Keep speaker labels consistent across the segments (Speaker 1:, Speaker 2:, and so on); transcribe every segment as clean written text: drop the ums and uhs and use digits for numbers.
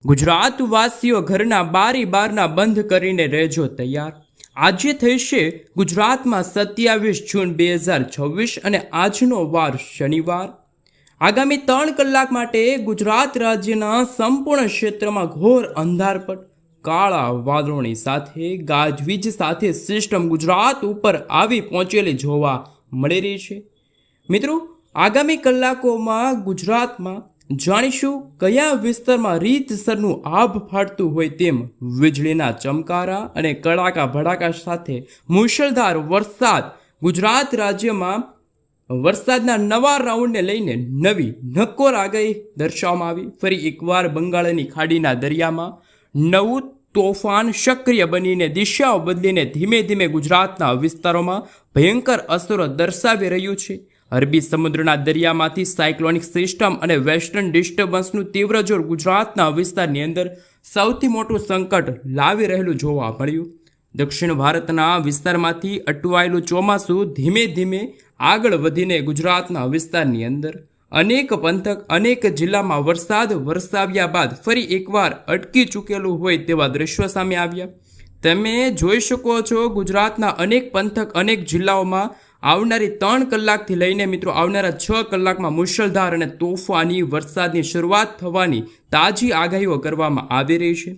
Speaker 1: ગુજરાતવાસીઓ ઘરના બારી બારના બંધ કરીને રહેજો તૈયાર। આજે થશે ગુજરાતમાં 27 જૂન 2026 અને આજનો વાર શનિવાર। આગામી 3 કલાક માટે ગુજરાત રાજ્યના સંપૂર્ણ ક્ષેત્રમાં ઘોર અંધારપટ કાળા વાદળોની સાથે ગાજવીજ સાથે સિસ્ટમ ગુજરાત ઉપર આવી પહોંચેલી જોવા મળી રહી છે। મિત્રો, આગામી કલાકોમાં ગુજરાતમાં જાણીશું કયા વિસ્તારમાં રીતસરનું આભ ફાટતું હોય તેમ વીજળીના ચમકારા અને કડાકા ભડાકા સાથે મુશળધાર વરસાદ। ગુજરાત રાજ્યમાં વરસાદના નવા રાઉન્ડને લઈને નવી નક્કોર આગાહી દર્શાવવામાં આવી। ફરી એકવાર બંગાળની ખાડીના દરિયામાં નવું તોફાન સક્રિય બનીને દિશાઓ બદલીને ધીમે ધીમે ગુજરાતના વિસ્તારોમાં ભયંકર અસરો દર્શાવી રહ્યું છે। અરબી સમુદ્રના દરિયામાંથી સાયક્લોનિક સિસ્ટમ અને વેસ્ટર્ન ડિસ્ટર્બન્સનું તીવ્ર જોર ગુજરાતના વિસ્તારની અંદર સૌથી મોટું સંકટ લાવી રહેલું જોવા મળ્યું। દક્ષિણ ભારતના વિસ્તારમાંથી અટવાયેલું ચોમાસું ધીમે ધીમે આગળ વધીને ગુજરાતના વિસ્તારની અંદર અનેક પંથક અનેક જિલ્લામાં વરસાદ વરસાવ્યા બાદ ફરી એકવાર અટકી ચૂકેલું હોય તેવા દ્રશ્યો સામે આવ્યા। તમે જોઈ શકો છો, ગુજરાતના અનેક પંથક અનેક જિલ્લાઓમાં આવનારી 3 કલાકથી લઈને મિત્રો આવનારા 6 કલાકમાં મુશળધાર અને તોફાની વરસાદની શરૂઆત થવાની તાજી આગાહીઓ કરવામાં આવી રહી છે।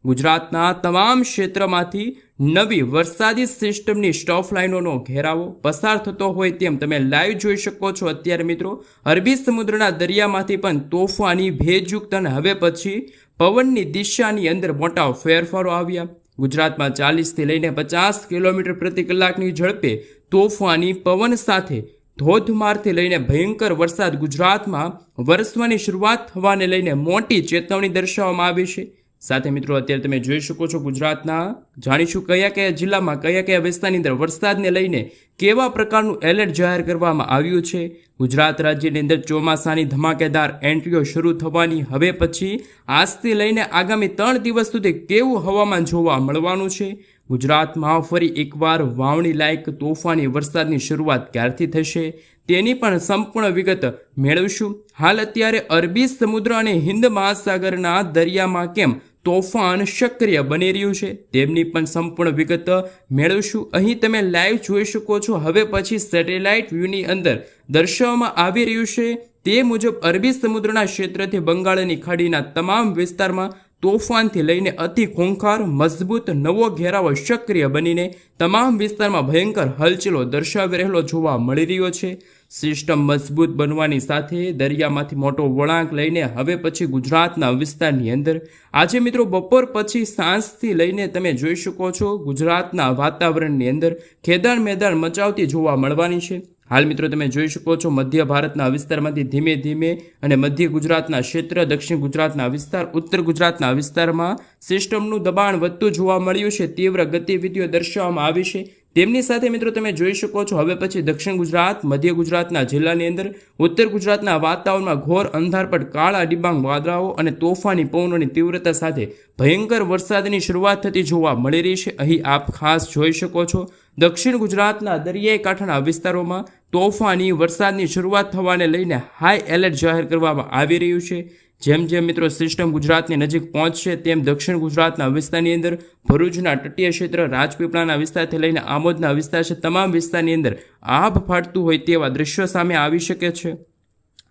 Speaker 1: ગુજરાતના તમામ ક્ષેત્રમાંથી નવી વરસાદી સિસ્ટમની સ્ટફ લાઇનોનો ઘેરાવો પસાર થતો હોય તેમ તમે લાઈવ જોઈ શકો છો। અત્યારે મિત્રો અરબી સમુદ્રના દરિયામાંથી પણ તોફાની ભેજયુક્ત અને હવે પછી પવનની દિશાની અંદર મોટા ફેરફારો આવ્યા। ગુજરાતમાં 40થી લઈને 50 કિલોમીટર પ્રતિ કલાકની ઝડપે તોફાની પવન સાથે ધોધમારથી લઈને ભયંકર વરસાદ ગુજરાતમાં વરસવાની શરૂઆત થવાને લઈને મોટી ચેતવણી દર્શાવવામાં આવી છે। સાથે મિત્રો અત્યારે તમે જોઈ શકો છો, ગુજરાતના જાણીશું કયા જિલ્લામાં કયા વિસ્તારની અંદર વરસાદને લઈને કેવા પ્રકારનું એલર્ટ જાહેર કરવામાં આવ્યું છે। ગુજરાત રાજ્યની અંદર ચોમાસાની ધમાકેદાર એન્ટ્રીઓ શરૂ થવાની હવે પછી આજથી લઈને આગામી 3 દિવસ સુધી કેવું હવામાન જોવા મળવાનું છે। ગુજરાતમાં ફરી એકવાર વાવણી લાયક તોફાની વરસાદની શરૂઆત ક્યારથી થશે તેની પણ સંપૂર્ણ વિગત મેળવીશું। હાલ અત્યારે અરબી સમુદ્ર અને હિન્દ મહાસાગરના દરિયામાં કેમ તોફાન સક્રિય બની રહ્યું છે તેમની પણ સંપૂર્ણ વિગત મેળવીશું। અહીં તમે લાઈવ જોઈ શકો છો, હવે પછી સેટેલાઇટ વ્યૂની અંદર દર્શાવવામાં આવી રહ્યું છે તે મુજબ અરબી સમુદ્રના ક્ષેત્રથી બંગાળની ખાડીના તમામ વિસ્તારમાં તોફાનથી લઈને અતિ ખૂંખાર મજબૂત નવો ઘેરાવો સક્રિય બનીને તમામ વિસ્તારમાં ભયંકર હલચલો દર્શાવી રહેલો જોવા મળી રહ્યો છે। સિસ્ટમ મજબૂત બનવાની સાથે દરિયામાંથી મોટો વળાંક લઈને હવે પછી ગુજરાતના વિસ્તારની અંદર આજે મિત્રો બપોર પછી સાંજથી લઈને તમે જોઈ શકો છો ગુજરાતના વાતાવરણની અંદર ખેદાણ મેદાણ મચાવતી જોવા મળવાની છે। હાલ મિત્રો તમે જોઈ શકો છો, મધ્ય ભારતના વિસ્તારમાંથી ધીમે ધીમે અને મધ્ય ગુજરાતના ક્ષેત્ર, દક્ષિણ ગુજરાતના વિસ્તાર, ઉત્તર ગુજરાતના વિસ્તારમાં સિસ્ટમનું દબાણ વધતું જોવા મળ્યું છે। તીવ્ર ગતિવિધિઓ દર્શાવવામાં આવી છે। તેમની સાથે મિત્રો તમે જોઈ શકો છો હવે પછી દક્ષિણ ગુજરાત, મધ્ય ગુજરાતના જિલ્લાની અંદર, ઉત્તર ગુજરાતના વાતાવરણમાં ઘોર અંધારપટ કાળા ડિબાંગ વાદળાઓ અને તોફાની પવનોની તીવ્રતા સાથે ભયંકર વરસાદની શરૂઆત થતી જોવા મળી રહી છે। અહીં આપ ખાસ જોઈ શકો છો, દક્ષિણ ગુજરાતના દરિયાઈ કાંઠાના વિસ્તારોમાં તોફાની વરસાદની શરૂઆત થવાને લઈને હાઈ એલર્ટ જાહેર કરવામાં આવી રહ્યું છે। જેમ જેમ મિત્રો સિસ્ટમ ગુજરાતની નજીક પહોંચશે તેમ દક્ષિણ ગુજરાતના વિસ્તારની અંદર ભરૂચના તટીય ક્ષેત્ર, રાજપીપળાના વિસ્તારથી લઈને આમોદના વિસ્તાર છે, તમામ વિસ્તારની અંદર આભ ફાટતું હોય તેવા દ્રશ્યો સામે આવી શકે છે।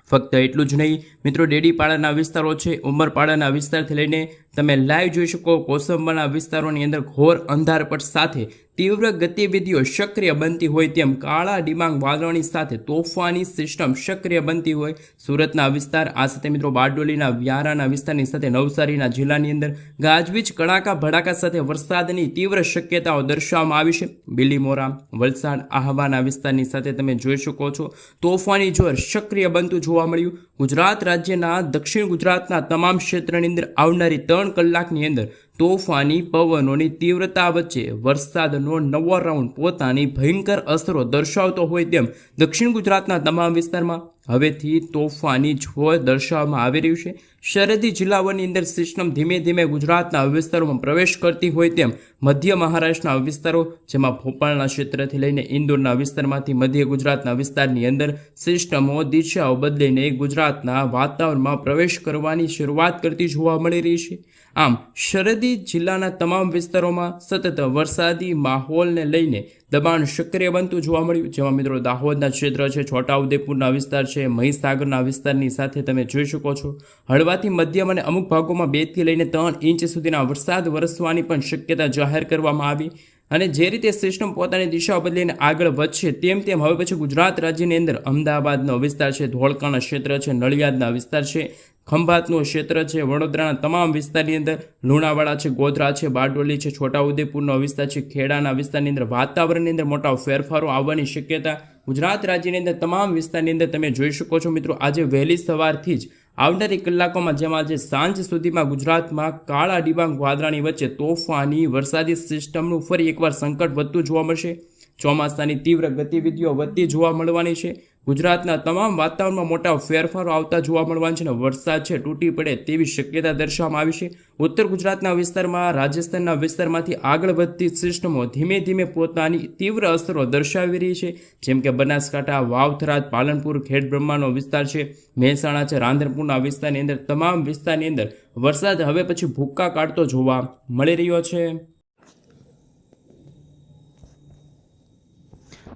Speaker 1: ફક્ત એટલું જ નહીં મિત્રો, ડેડીપાડાના વિસ્તારો છે, ઉમરપાડાના વિસ્તારથી લઈને તમે લાઈવ જોઈ શકો કોસંબાના વિસ્તારોની અંદર ઘોર અંધારપટ સાથે તીવ્ર ગતિવિધિઓ સક્રિય બનતી હોય તેમ કાળા ડિબાંગ વાદળોની સાથે તોફાની સિસ્ટમ સક્રિય બનતી હોય સુરતના વિસ્તાર, આ સાથે મિત્રો બારડોલીના વ્યારાના વિસ્તારની સાથે નવસારીના જિલ્લાની અંદર ગાજવીજ કડાકા ભડાકા સાથે વરસાદની તીવ્ર શક્યતાઓ દર્શાવવામાં આવી છે। બિલીમોરા, વલસાડ, આહવાના વિસ્તારની સાથે તમે જોઈ શકો છો તોફાની જોર સક્રિય બનતું જોવા મળ્યું। ગુજરાત રાજ્યના દક્ષિણ ગુજરાતના તમામ ક્ષેત્રની અંદર આવનારી 3 કલાકની અંદર તોફાની પવનોની તીવ્રતા વચ્ચે વરસાદનો નવો રાઉન્ડ પોતાની ભયંકર અસરો દર્શાવતો હોય તેમ દક્ષિણ ગુજરાતના તમામ વિસ્તારમાં હવેથી તોફાની જોર દર્શાવવામાં આવી રહ્યું છે। સરહદી જિલ્લાઓની અંદર સિસ્ટમ ધીમે ધીમે ગુજરાતના વિસ્તારોમાં પ્રવેશ કરતી હોય તેમ મધ્ય મહારાષ્ટ્રના વિસ્તારો, જેમાં ભોપાલના ક્ષેત્રથી લઈને ઇન્દોરના વિસ્તારમાંથી મધ્ય ગુજરાતના વિસ્તારની અંદર સિસ્ટમો દિશાઓ બદલીને ગુજરાતના વાતાવરણમાં પ્રવેશ કરવાની શરૂઆત કરતી જોવા મળી રહી છે. આમ સરહદી જિલ્લાના તમામ વિસ્તારોમાં સતત વરસાદી માહોલને લઈને દબાણ સક્રિય બનતું જોવા મળ્યું, જેમાં મિત્રો દાહોદના ક્ષેત્ર છે, છોટાઉદેપુરના વિસ્તાર છે, મહીસાગરના વિસ્તારની સાથે તમે જોઈ શકો છો હળવાથી મધ્યમ અને અમુક ભાગોમાં 2 થી લઈને 3 ઇંચ સુધીના વરસાદ વરસવાની પણ શક્યતા જાહેર કરવામાં આવી. અને જે રીતે સિસ્ટમ પોતાની દિશાઓ બદલીને આગળ વધશે તેમ તેમ હવે પછી ગુજરાત રાજ્યની અંદર અમદાવાદનો વિસ્તાર છે, ધોળકાના ક્ષેત્ર છે, નડિયાદના વિસ્તાર છે, ખંભાતનું ક્ષેત્ર છે, વડોદરાના તમામ વિસ્તારની અંદર લુણાવાડા છે, ગોધરા છે, બારડોલી છે, છોટાઉદેપુરનો વિસ્તાર છે, ખેડાના વિસ્તારની અંદર વાતાવરણની અંદર મોટા ફેરફારો આવવાની શક્યતા ગુજરાત રાજ્યની અંદર તમામ વિસ્તારની અંદર તમે જોઈ શકો છો. મિત્રો આજે વહેલી સવારથી જ આવનારી કલાકોમાં, જેમાં આજે સાંજ સુધીમાં ગુજરાતમાં કાળા ડિબાંગ વાદળાની વચ્ચે તોફાની વરસાદી સિસ્ટમનું ફરી એકવાર સંકટ વધતું જોવા મળશે. ચોમાસાની તીવ્ર ગતિવિધિઓ વધતી જોવા મળવાની છે. ગુજરાતના તમામ વાતાવરણમાં મોટા ફેરફારો આવતા જોવા મળવાના છે અને વરસાદ છે તૂટી પડે તેવી શક્યતા દર્શાવવામાં આવી છે. ઉત્તર ગુજરાતના વિસ્તારમાં, રાજસ્થાનના વિસ્તારમાંથી આગળ વધતી સિસ્ટમો ધીમે ધીમે પોતાની તીવ્ર અસરો દર્શાવી રહી છે, જેમ કે બનાસકાંઠા, વાવ-થરાદ, પાલનપુર, ખેડબ્રહ્માનો વિસ્તાર છે, મહેસાણા છે, રાંધનપુરના વિસ્તારની અંદર તમામ વિસ્તારની અંદર વરસાદ હવે પછી ભૂક્કા કાઢતો જોવા મળી રહ્યો છે.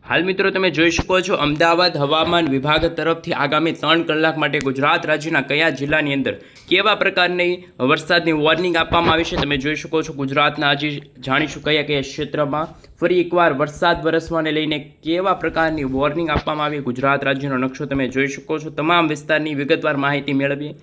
Speaker 1: હાલ મિત્રો તમે જોઈ શકો છો અમદાવાદ હવામાન વિભાગ તરફથી આગામી 3 કલાક માટે ગુજરાત રાજ્યના કયા જિલ્લાની અંદર કેવા પ્રકારની વરસાદની વોર્નિંગ આપવામાં આવી છે તમે જોઈ શકો છો. ગુજરાતના આજે જાણીશું કયા કયા ક્ષેત્રમાં ફરી એકવાર વરસાદ વરસવાને લઈને કેવા પ્રકારની વોર્નિંગ આપવામાં આવી. ગુજરાત રાજ્યનો નકશો તમે જોઈ શકો છો. તમામ વિસ્તારની વિગતવાર માહિતી મેળવીએ.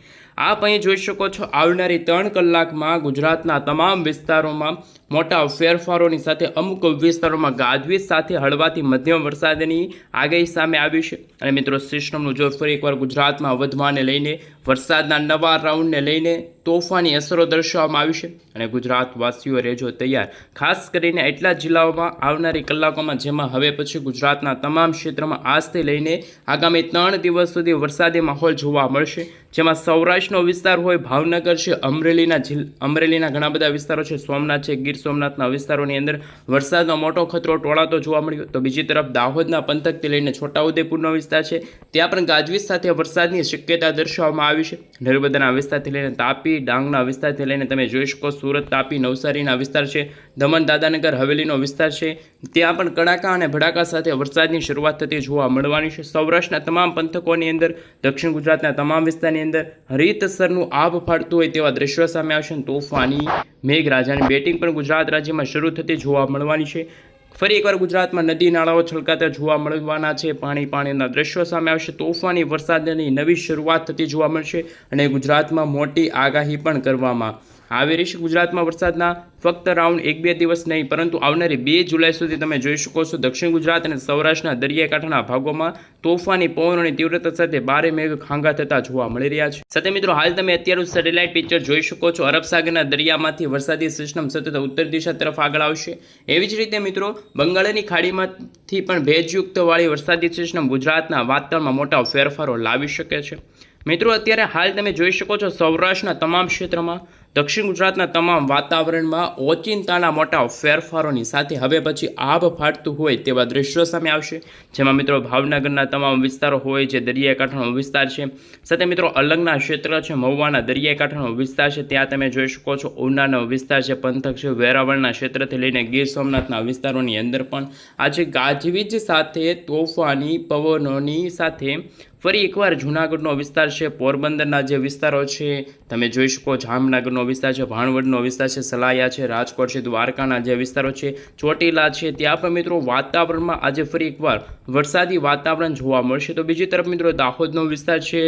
Speaker 1: આપ અહીં જોઈ શકો છો આવનારી 3 કલાકમાં ગુજરાતના તમામ વિસ્તારોમાં મોટા ફેરફારોની સાથે અમુક વિસ્તારોમાં ગાજવીજ સાથે હળવાથી મધ્યમ વરસાદની આગાહી સામે આવી છે. અને મિત્રો સિસ્ટમનું જોર ફરી એકવાર ગુજરાતમાં વધવાને લઈને વરસાદના નવા રાઉન્ડને લઈને તોફાની અસરો દર્શાવવામાં આવી છે. અને ગુજરાતવાસીઓ રહેજો તૈયાર, ખાસ કરીને એટલા જિલ્લાઓમાં આવનારી કલાકોમાં, જેમાં હવે પછી ગુજરાતના તમામ ક્ષેત્રમાં આજથી લઈને આગામી 3 દિવસ સુધી વરસાદી માહોલ જોવા મળશે. જેમાં સૌરાષ્ટ્રનો વિસ્તાર હોય, ભાવનગર છે, અમરેલીના ઘણા બધા વિસ્તારો છે, સોમનાથ છે, ગીર સોમનાથના વિસ્તારોની અંદર વરસાદનો મોટો ખતરો ટોળાતો જોવા મળ્યો. તો બીજી તરફ દાહોદના પંથકથી લઈને છોટાઉદેપુરનો વિસ્તાર છે, ત્યાં પણ ગાજવીજ સાથે વરસાદની શક્યતા દર્શાવવામાં આવી છે. નર્મદાના વિસ્તારથી લઈને તાપી, ડાંગના વિસ્તારથી લઈને તમે જોઈ શકો સુરત, તાપી, નવસારીના વિસ્તાર છે, દમણ દાદાનગર હવેલીનો વિસ્તાર છે, ત્યાં પણ કડાકા અને ભડાકા સાથે વરસાદની શરૂઆત થતી જોવા મળવાની છે. સૌરાષ્ટ્રના તમામ પંથકોની અંદર, દક્ષિણ ગુજરાતના તમામ વિસ્તારની અંદર રીતસરનું આભ ફાટતું હોય તેવા દ્રશ્યો સામે આવશે. તોફાની મેઘરાજાની બેટિંગ પણ ગુજરાત રાજ્યમાં શરૂ થતી જોવા મળવાની છે. ફરી એકવાર ગુજરાતમાં નદી નાળાઓ છલકાતા જોવા મળવાના છે. પાણીના દ્રશ્યો સામે આવશે. તોફાની વરસાદની નવી શરૂઆત થતી જોવા મળશે અને ગુજરાતમાં મોટી આગાહી પણ કરવામાં આવી રહી છે. ગુજરાતમાં વરસાદના ફક્ત રાઉન્ડ 1-2 દિવસ નહીં, પરંતુ આવનારી 2 જુલાઈ સુધી તમે જોઈ શકો છો દક્ષિણ ગુજરાત અને સૌરાષ્ટ્રના દરિયાકાંઠાના ભાગોમાં તોફાની પવનોની તીવ્રતા સાથે ભારે મેઘ ખાંગા થતા જોવા મળી રહ્યા છે. સાથે મિત્રો હાલ તમે અત્યારનું સેટેલાઇટ પિક્ચર જોઈ શકો છો. અરબ સાગરના દરિયામાંથી વરસાદી સિસ્ટમ સતત ઉત્તર દિશા તરફ આગળ આવશે. એવી જ રીતે મિત્રો બંગાળની ખાડીમાંથી પણ ભેજયુક્ત વાળી વરસાદી સિસ્ટમ ગુજરાતના વાતાવરણમાં મોટા ફેરફારો લાવી શકે છે. મિત્રો અત્યારે હાલ તમે જોઈ શકો છો સૌરાષ્ટ્રના તમામ ક્ષેત્રમાં, દક્ષિણ ગુજરાતના તમામ વાતાવરણમાં ઓચિંતાના મોટા ફેરફારોની સાથે હવે પછી આભ ફાટતું હોય તેવા દ્રશ્યો સામે આવશે. જેમાં મિત્રો ભાવનગરના તમામ વિસ્તારો હોય, જે દરિયાકાંઠાનો વિસ્તાર છે, સાથે મિત્રો અલંગના ક્ષેત્ર છે, મહુવાના દરિયાકાંઠાનો વિસ્તાર છે, ત્યાં તમે જોઈ શકો છો ઉનાનો વિસ્તાર છે, પંથક છે, વેરાવળના ક્ષેત્રથી લઈને ગીર સોમનાથના વિસ્તારોની અંદર પણ આજે ગાજવીજ સાથે તોફાની પવનોની સાથે ફરી એકવાર જૂનાગઢનો વિસ્તાર છે, પોરબંદરના જે વિસ્તારો છે તમે જોઈ શકો, જામનગરનો વિસ્તાર છે, ભાણવડનો વિસ્તાર છે, સલાયા છે, રાજકોટ છે, દ્વારકાના જે વિસ્તારો છે, ચોટીલા છે, ત્યાં પણ મિત્રો વાતાવરણમાં આજે ફરી એકવાર વરસાદી વાતાવરણ જોવા મળશે. તો બીજી તરફ મિત્રો દાહોદનો વિસ્તાર છે,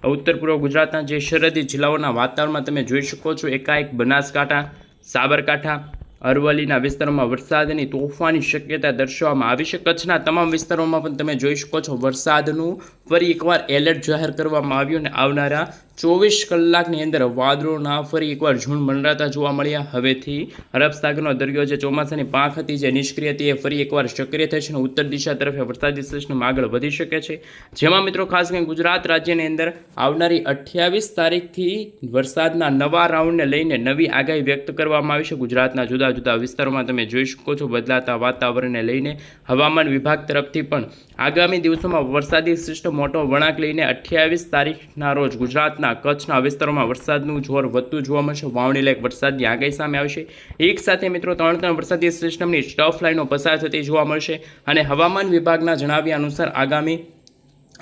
Speaker 1: ઉત્તર પૂર્વ ગુજરાતના જે સરહદી જિલ્લાઓના વાતાવરણમાં તમે જોઈ શકો છો એકાએક બનાસકાંઠા, સાબરકાંઠા, અરવલ્લીના વિસ્તારોમાં વરસાદની તોફાની શક્યતા દર્શાવવામાં આવી છે. કચ્છના તમામ વિસ્તારોમાં પણ તમે જોઈ શકો છો વરસાદનું ફરી એકવાર એલર્ટ જાહેર કરવામાં આવ્યું અને આવનારા 24 કલાકની અંદર વાદળોના ફરી એકવાર ઝુંડ મંડરાતા જોવા મળ્યા. હવેથી અરબ સાગરનો દરિયો જે ચોમાસાની પાંખ હતી, જે નિષ્ક્રિય હતી, એ ફરી એકવાર સક્રિય થશે અને ઉત્તર દિશા તરફ વરસાદી સિસ્ટમ આગળ વધી શકે છે. જેમાં મિત્રો ખાસ કરીને ગુજરાત રાજ્યની અંદર આવનારી 28 તારીખથી વરસાદના નવા રાઉન્ડને લઈને નવી આગાહી વ્યક્ત કરવામાં આવી છે. ગુજરાતના જુદા જુદા વિસ્તારોમાં તમે જોઈ શકો છો બદલાતા વાતાવરણને લઈને હવામાન વિભાગ તરફથી પણ આગામી દિવસોમાં વરસાદી સિસ્ટમ મોટો વળાંક લઈને 28 તારીખના રોજ ગુજરાતના કચ્છના વિસ્તારોમાં વરસાદનું જોર વધતું જોવા મળશે. વાવણી લાયક વરસાદની આગાહી સામે આવશે. એક સાથે મિત્રો ત્રણ વરસાદી સિસ્ટમની સ્ટફ લાઈનો પસાર થતી જોવા મળશે અને હવામાન વિભાગના જણાવ્યા અનુસાર આગામી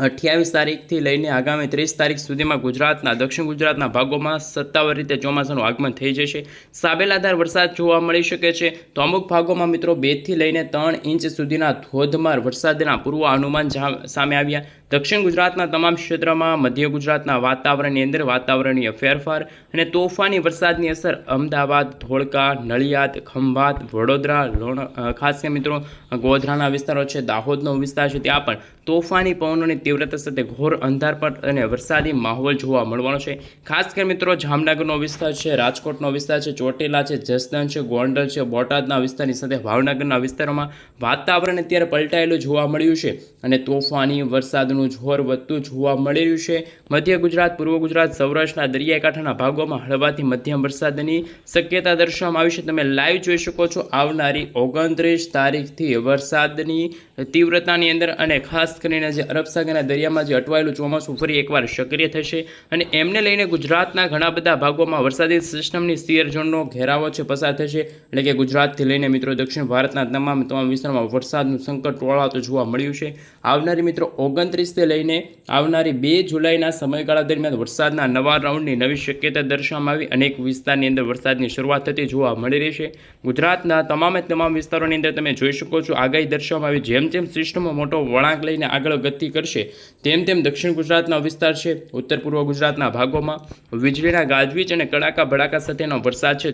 Speaker 1: 28 તારીખથી લઈને આગામી 30 તારીખ સુધીમાં ગુજરાતના દક્ષિણ ગુજરાતના ભાગોમાં સત્તાવાર રીતે ચોમાસાનું આગમન થઈ જશે. સાબેલાધાર વરસાદ જોવા મળી શકે છે. તો અમુક ભાગોમાં મિત્રો 2 થી લઈને 3 ઇંચ સુધીના ધોધમાર વરસાદના પૂર્વ અનુમાન સામે આવ્યા. દક્ષિણ ગુજરાતના તમામ ક્ષેત્રમાં મધ્ય ગુજરાતના વાતાવરણની અંદર વાતાવરણીય ફેરફાર અને તોફાની વરસાદની અસર અમદાવાદ, ધોળકા, નડિયાદ, ખંભાત, વડોદરા, ખાસ કરીને મિત્રો ગોધરાના વિસ્તારો છે, દાહોદનો વિસ્તાર છે, ત્યાં પણ તોફાની પવનોની તીવ્રતા સાથે ઘોર અંધારપટ અને વરસાદી માહોલ જોવા મળવાનો છે. ખાસ કરીને મિત્રો જામનગરનો વિસ્તાર છે, રાજકોટનો વિસ્તાર છે, ચોટીલા છે, જસદણ છે, ગોંડલ છે, બોટાદના વિસ્તારની સાથે ભાવનગરના વિસ્તારોમાં વાતાવરણ અત્યારે પલટાયેલું જોવા મળ્યું છે અને તોફાની વરસાદનું જોર વધતું જોવા મળી રહ્યું છે. મધ્ય ગુજરાત, પૂર્વ ગુજરાત, સૌરાષ્ટ્રના દરિયાકાંઠાના ભાગોમાં હળવાથી મધ્યમ વરસાદની શક્યતા દર્શાવવામાં આવી છે. તમે લાઈવ જોઈ શકો છો આવનારી 29 તારીખથી વરસાદની તીવ્રતાની અંદર અને ખાસ કરીને જે અરબ સાગરના દરિયામાં જે અટવાયેલું ચોમાસું ફરી એકવાર સક્રિય થશે અને એમને લઈને ગુજરાતના ઘણા બધા ભાગોમાં વરસાદી સિસ્ટમની સ્ફિયર ઝોનનો ઘેરાવો છે પસાર થશે. એટલે કે ગુજરાતથી લઈને મિત્રો દક્ષિણ ભારતના તમામ વિસ્તારોમાં વરસાદનું સંકટ ટોળાતું જોવા મળ્યું છે. આવનારી મિત્રો 29 લઈને આવનારી 2 જુલાઈના સમયગાળા દરમિયાન વરસાદના નવા રાઉન્ડની નવી શક્યતા દર્શાવવામાં આવી. અનેક વિસ્તારની અંદર વરસાદની શરૂઆત થતી જોવા મળી રહી છે. ગુજરાતના તમામ વિસ્તારોની અંદર તમે જોઈ શકો છો આગાહી દર્શાવવામાં આવી. જેમ સિસ્ટમો મોટો વળાંક લઈને આગળ ગતિ કરશે તેમ દક્ષિણ ગુજરાતનો વિસ્તાર છે, ઉત્તર પૂર્વ ગુજરાતના ભાગોમાં વીજળીના ગાજવીજ અને કડાકા ભડાકા સાથેનો વરસાદ છે